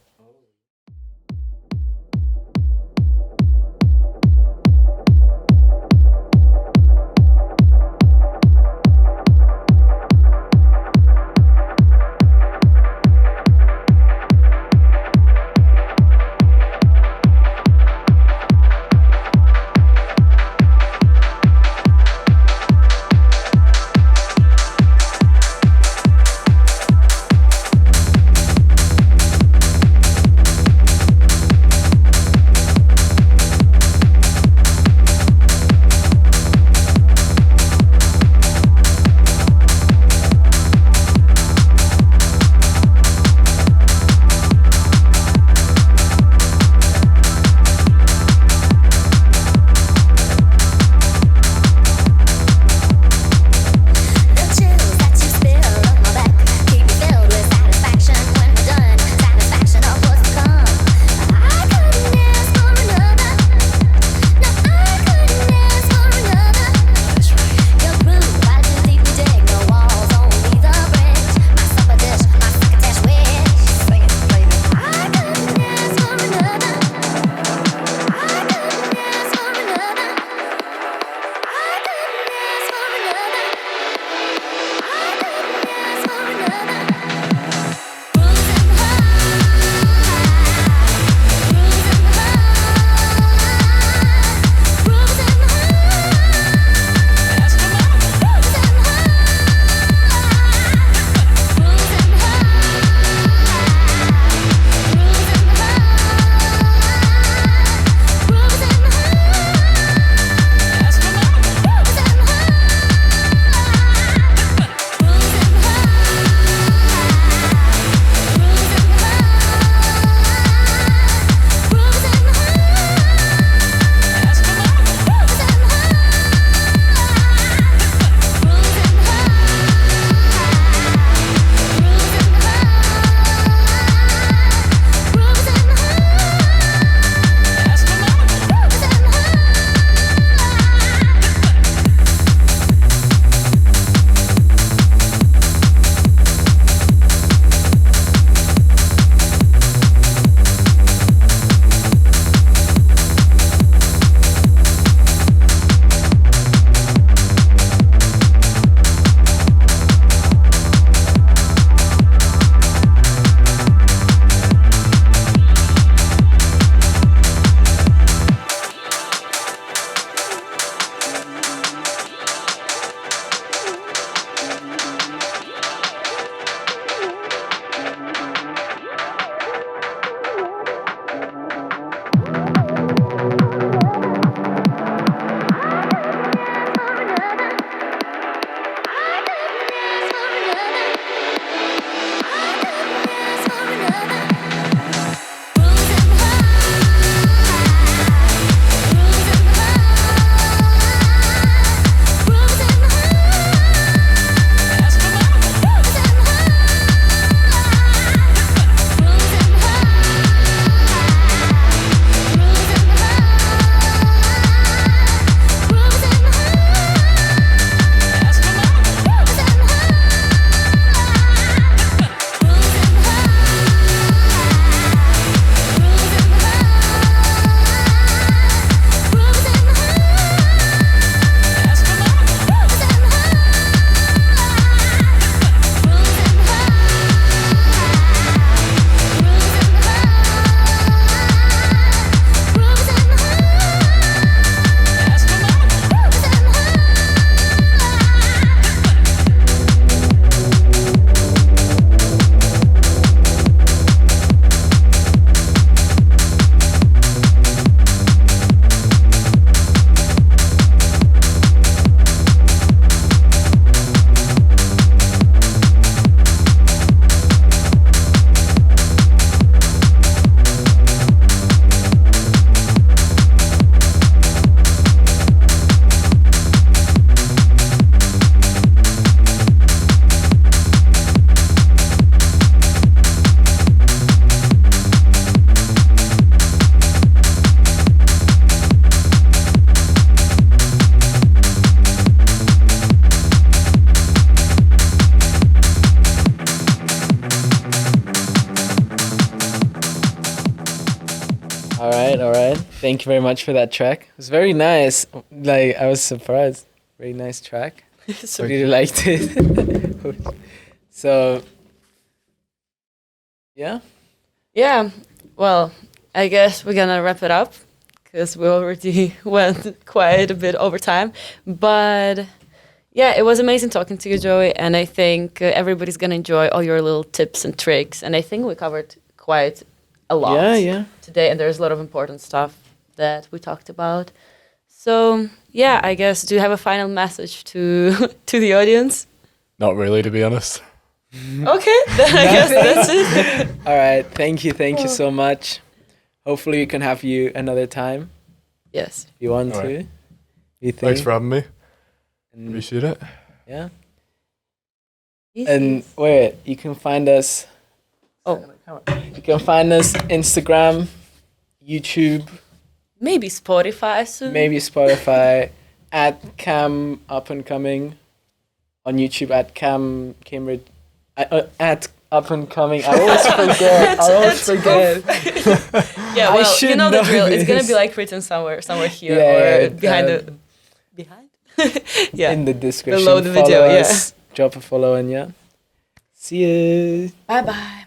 All right. Thank you very much for that track. It was very nice. Like, I was surprised. Very nice track. I really liked it. So, yeah. Yeah. Well, I guess we're gonna wrap it up because we already went quite a bit over time. But yeah, it was amazing talking to you, Joey. And I think everybody's gonna enjoy all your little tips and tricks. And I think we covered quite a lot today. And there's a lot of important stuff that we talked about. So yeah, I guess, do you have a final message to the audience? Not really, to be honest. Okay, then I guess that's it. All right. Thank you so much. Hopefully we can have you another time. Yes. If you want All to. right. You think? Thanks for having me. And, Appreciate it. yeah. And wait, you can find us. Oh. You can find us Instagram, YouTube, Maybe Spotify soon. maybe Spotify, at Cam Up and Coming, on YouTube at Cam Cambridge, at Up and Coming. I always forget. Yeah, I well, should you know the know drill. It's gonna this. be like written somewhere here Yeah, or behind. Yeah. In the description. Below the Follow video, yeah. us, drop a follow, and yeah. See you. Bye bye.